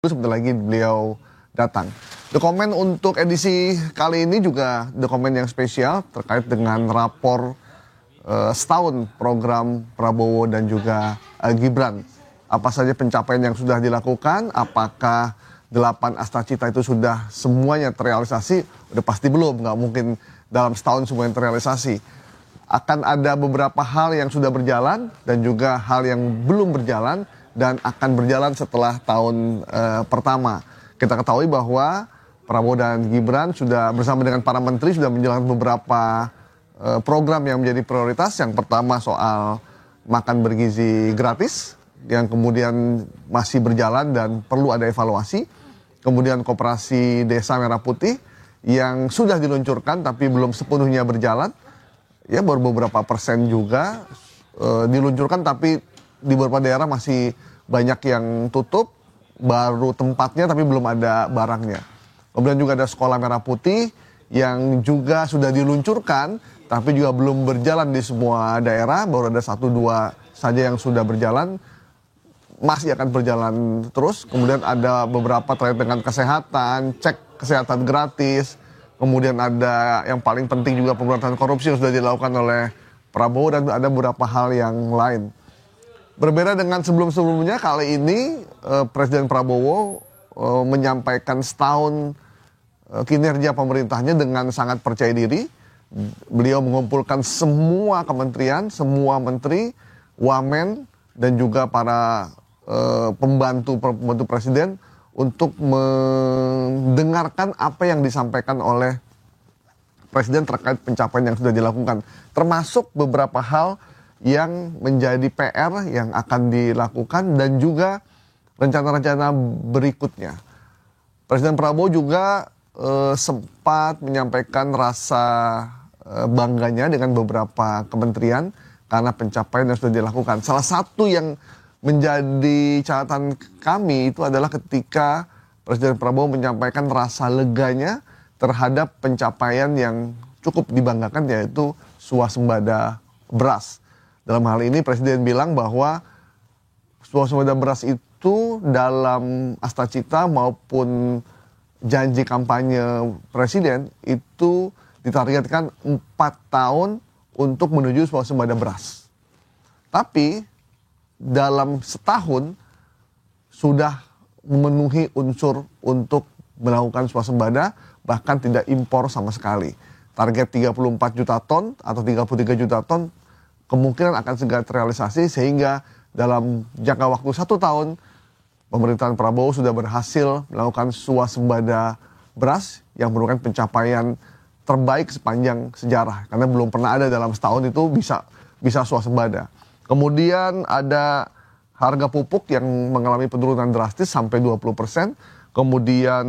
sebentar lagi beliau datang. Dokumen untuk edisi kali ini juga dokumen yang spesial terkait dengan rapor setahun program Prabowo dan juga Gibran. Apa saja pencapaian yang sudah dilakukan, apakah 8 Astacita itu sudah semuanya terrealisasi? Udah pasti belum, nggak mungkin dalam setahun semuanya terrealisasi. Akan ada beberapa hal yang sudah berjalan dan juga hal yang belum berjalan dan akan berjalan setelah tahun pertama. Kita ketahui bahwa Prabowo dan Gibran sudah bersama dengan para menteri sudah menjalankan beberapa program yang menjadi prioritas. Yang pertama soal makan bergizi gratis yang kemudian masih berjalan dan perlu ada evaluasi. Kemudian Koperasi Desa Merah Putih yang sudah diluncurkan tapi belum sepenuhnya berjalan. Ya baru beberapa persen juga diluncurkan tapi di beberapa daerah masih banyak yang tutup, baru tempatnya tapi belum ada barangnya. Kemudian juga ada Sekolah Merah Putih yang juga sudah diluncurkan tapi juga belum berjalan di semua daerah, baru ada 1-2 saja yang sudah berjalan, masih akan berjalan terus. Kemudian ada beberapa terkait dengan kesehatan, cek kesehatan gratis. Kemudian ada yang paling penting juga pemberantasan korupsi yang sudah dilakukan oleh Prabowo dan ada beberapa hal yang lain. Berbeda dengan sebelum-sebelumnya, kali ini Presiden Prabowo menyampaikan setahun kinerja pemerintahnya dengan sangat percaya diri. Beliau mengumpulkan semua kementerian, semua menteri, wamen, dan juga para pembantu presiden untuk mendengarkan apa yang disampaikan oleh presiden terkait pencapaian yang sudah dilakukan. Termasuk beberapa hal yang menjadi PR yang akan dilakukan dan juga rencana-rencana berikutnya. Presiden Prabowo juga sempat menyampaikan rasa bangganya dengan beberapa kementerian karena pencapaian yang sudah dilakukan. Salah satu yang menjadi catatan kami itu adalah ketika Presiden Prabowo menyampaikan rasa leganya terhadap pencapaian yang cukup dibanggakan, yaitu swasembada beras. Dalam hal ini Presiden bilang bahwa swasembada beras itu dalam Astacita maupun janji kampanye Presiden itu ditargetkan 4 tahun untuk menuju swasembada beras. Tapi dalam setahun sudah memenuhi unsur untuk melakukan swasembada, bahkan tidak impor sama sekali. Target 34 juta ton atau 33 juta ton kemungkinan akan segera terrealisasi, sehingga dalam jangka waktu 1 tahun pemerintahan Prabowo sudah berhasil melakukan swasembada beras yang merupakan pencapaian terbaik sepanjang sejarah, karena belum pernah ada dalam setahun itu bisa swasembada. Kemudian ada harga pupuk yang mengalami penurunan drastis sampai 20%. Kemudian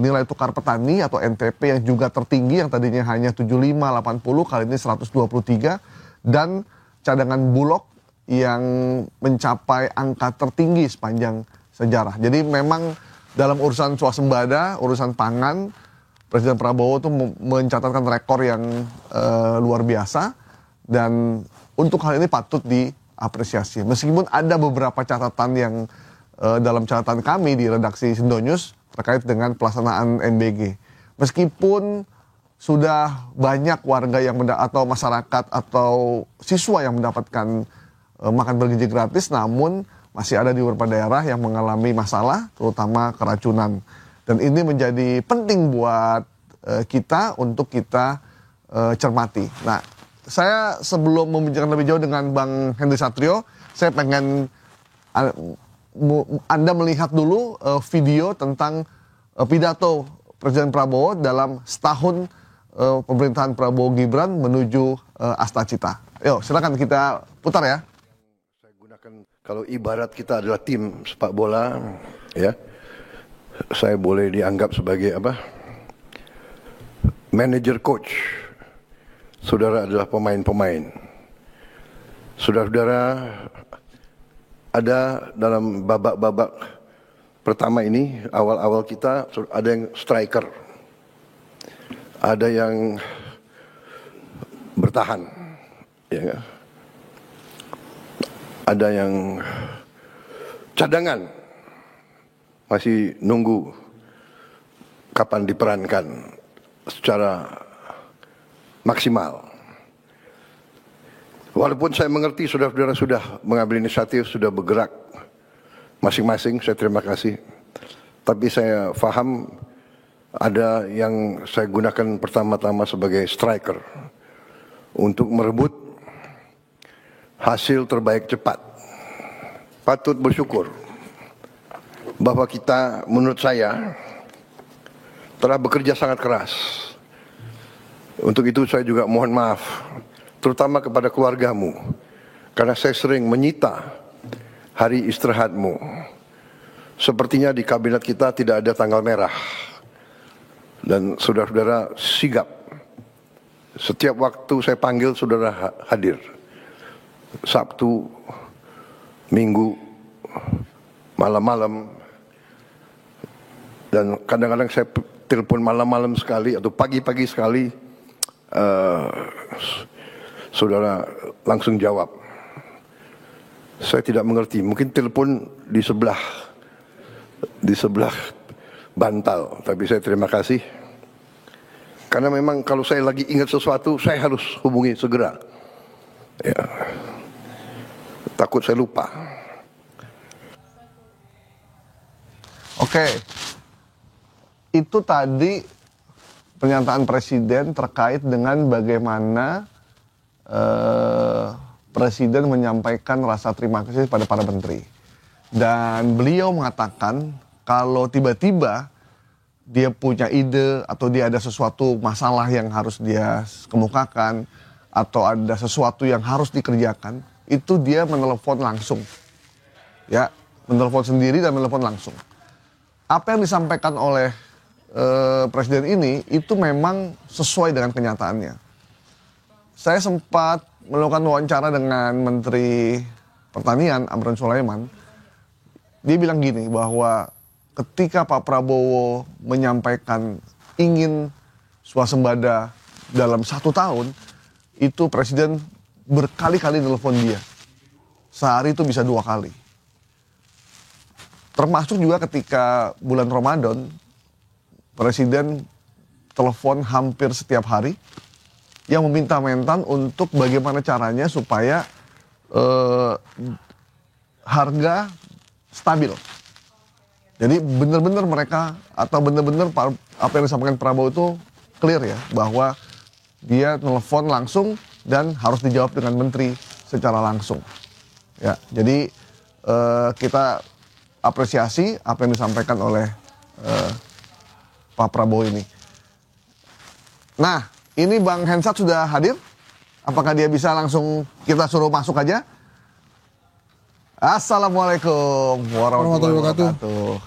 nilai tukar petani atau NTP yang juga tertinggi, yang tadinya hanya 75-80 kali ini 123. Dan cadangan bulog yang mencapai angka tertinggi sepanjang sejarah. Jadi memang dalam urusan swasembada, urusan pangan, Presiden Prabowo itu mencatatkan rekor yang luar biasa. Dan untuk hal ini patut diapresiasi. Meskipun ada beberapa catatan yang dalam catatan kami di redaksi Sindo News terkait dengan pelaksanaan NBG. Meskipun sudah banyak warga yang atau masyarakat atau siswa yang mendapatkan makan bergizi gratis, namun masih ada di beberapa daerah yang mengalami masalah, terutama keracunan. Dan ini menjadi penting buat kita untuk kita cermati. Nah, saya sebelum membicarakan lebih jauh dengan Bang Henry Satrio, saya pengen Anda melihat dulu video tentang pidato Presiden Prabowo dalam setahun pemerintahan Prabowo Gibran menuju Astacita. Yuk, silakan kita putar ya. Saya gunakan, kalau ibarat kita adalah tim sepak bola, ya, saya boleh dianggap sebagai apa? Manager coach. Saudara adalah pemain-pemain. Saudara-saudara, ada dalam babak-babak pertama ini, awal-awal kita ada yang striker, ada yang bertahan, ya, ada yang cadangan, masih nunggu kapan diperankan secara maksimal. Walaupun saya mengerti saudara-saudara sudah mengambil inisiatif, sudah bergerak masing-masing, saya terima kasih. Tapi saya paham ada yang saya gunakan pertama-tama sebagai striker untuk merebut hasil terbaik cepat. Patut bersyukur bahwa kita, menurut saya, telah bekerja sangat keras. Untuk itu saya juga mohon maaf, terutama kepada keluargamu, karena saya sering menyita hari istirahatmu. Sepertinya di kabinet kita tidak ada tanggal merah. Dan saudara-saudara sigap. Setiap waktu saya panggil saudara hadir. Sabtu, Minggu, malam-malam. Dan kadang-kadang saya telepon malam-malam sekali atau pagi-pagi sekali. Saudara langsung jawab. Saya tidak mengerti. Mungkin telepon di sebelah bantal, tapi saya terima kasih karena memang kalau saya lagi ingat sesuatu saya harus hubungi segera ya, takut saya lupa. Oke, itu tadi pernyataan Presiden terkait dengan bagaimana Presiden menyampaikan rasa terima kasih pada para menteri, dan beliau mengatakan kalau tiba-tiba dia punya ide atau dia ada sesuatu masalah yang harus dia kemukakan atau ada sesuatu yang harus dikerjakan, itu dia menelepon langsung. Ya, menelepon sendiri dan menelepon langsung. Apa yang disampaikan oleh Presiden ini itu memang sesuai dengan kenyataannya. Saya sempat melakukan wawancara dengan Menteri Pertanian Amran Sulaiman. Dia bilang gini, bahwa ketika Pak Prabowo menyampaikan ingin swasembada dalam 1 tahun, itu Presiden berkali-kali nelpon dia. Sehari itu bisa 2 kali. Termasuk juga ketika bulan Ramadan, Presiden telepon hampir setiap hari yang meminta Mentan untuk bagaimana caranya supaya harga stabil. Jadi benar-benar mereka atau benar-benar apa yang disampaikan Prabowo itu clear ya, bahwa dia telepon langsung dan harus dijawab dengan menteri secara langsung. Ya, jadi kita apresiasi apa yang disampaikan oleh Pak Prabowo ini. Nah, ini Bang Hensat sudah hadir. Apakah dia bisa langsung kita suruh masuk aja? Assalamualaikum warahmatullahi wabarakatuh.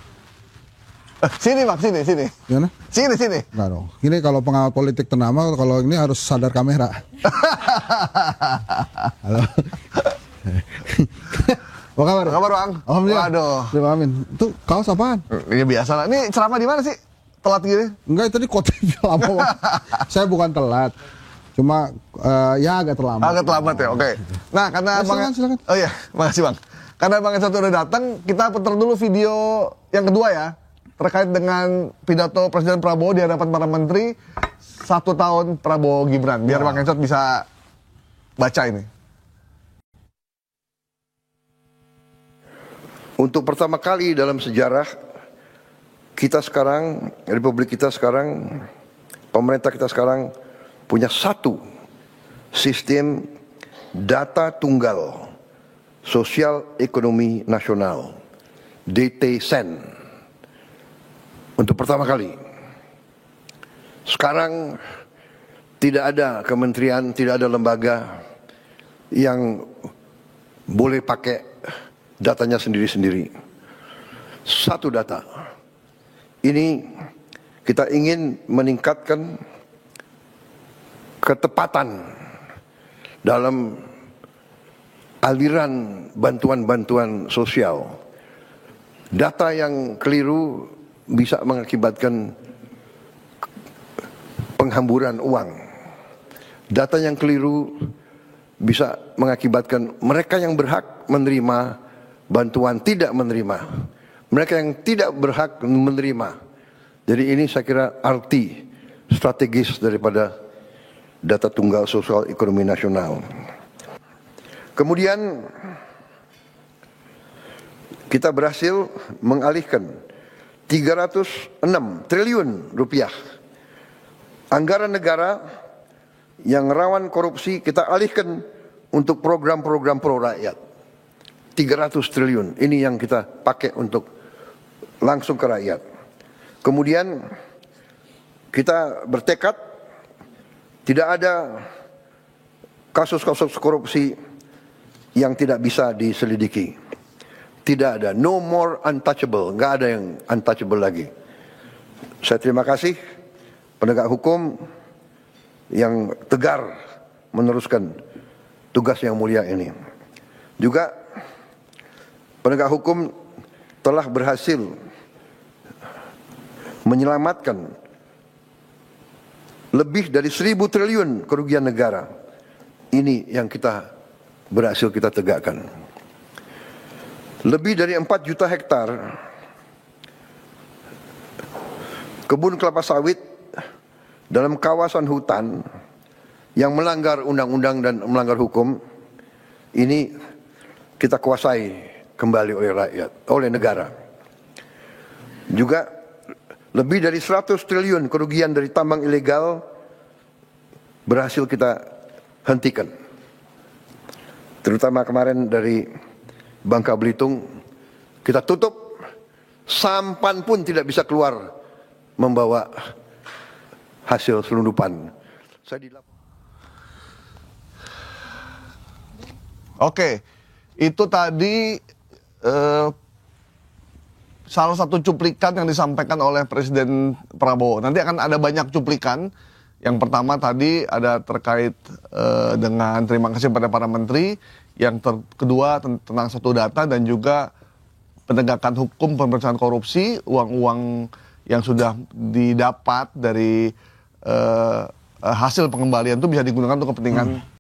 Sini Bang, sini. Gimana? Sini. Enggak dong. Ini kalau pengawal politik ternama, kalau ini harus sadar kamera. Halo. Apa kabar? Apa kabar Bang? Alhamdulillah. Waduh. Terima amin. Itu kaos apaan? Ya biasa lah. Ini ceramah di mana sih? Telat gini? Enggak, tadi khotibnya lama. Saya bukan telat. Cuma ya agak terlambat. Agak terlambat ya, oke. Nah, karena silakan. Oh iya, makasih Bang. Karena Bang Hensat udah datang, kita putar dulu video yang kedua ya. Terkait dengan pidato Presiden Prabowo di hadapan para menteri 1 tahun Prabowo Gibran. Biar Bang Hensat bisa baca ini. Untuk pertama kali dalam sejarah kita sekarang, Republik kita sekarang, pemerintah kita sekarang punya satu sistem data tunggal sosial ekonomi nasional, DTSEN. Untuk pertama kali. Sekarang tidak ada kementerian, tidak ada lembaga yang boleh pakai datanya sendiri-sendiri. Satu data. Ini kita ingin meningkatkan ketepatan dalam aliran bantuan-bantuan sosial. Data yang keliru bisa mengakibatkan penghamburan uang. Data yang keliru bisa mengakibatkan mereka yang berhak menerima bantuan tidak menerima. mereka yang tidak berhak menerima. Jadi ini saya kira arti strategis daripada data tunggal sosial ekonomi nasional. Kemudian kita berhasil mengalihkan 306 triliun rupiah anggaran negara yang rawan korupsi, kita alihkan untuk program-program pro rakyat. 300 triliun, ini yang kita pakai untuk langsung ke rakyat. Kemudian kita bertekad tidak ada kasus-kasus korupsi yang tidak bisa diselidiki. Tidak ada, no more untouchable, nggak ada yang untouchable lagi. Saya terima kasih penegak hukum yang tegar meneruskan tugas yang mulia ini. Juga penegak hukum telah berhasil menyelamatkan lebih dari 1.000 triliun kerugian negara. Ini yang kita berhasil kita tegakkan. Lebih dari 4 juta hektar kebun kelapa sawit dalam kawasan hutan yang melanggar undang-undang dan melanggar hukum, ini kita kuasai kembali oleh rakyat, oleh negara. Juga lebih dari 100 triliun kerugian dari tambang ilegal berhasil kita hentikan. Terutama kemarin dari Bangka Belitung, kita tutup, sampan pun tidak bisa keluar membawa hasil selundupan. Oke, itu tadi salah satu cuplikan yang disampaikan oleh Presiden Prabowo. Nanti akan ada banyak cuplikan. Yang pertama tadi ada terkait dengan terima kasih pada para menteri. Yang kedua tentang satu data dan juga penegakan hukum pemberantasan korupsi, uang-uang yang sudah didapat dari hasil pengembalian itu bisa digunakan untuk kepentingan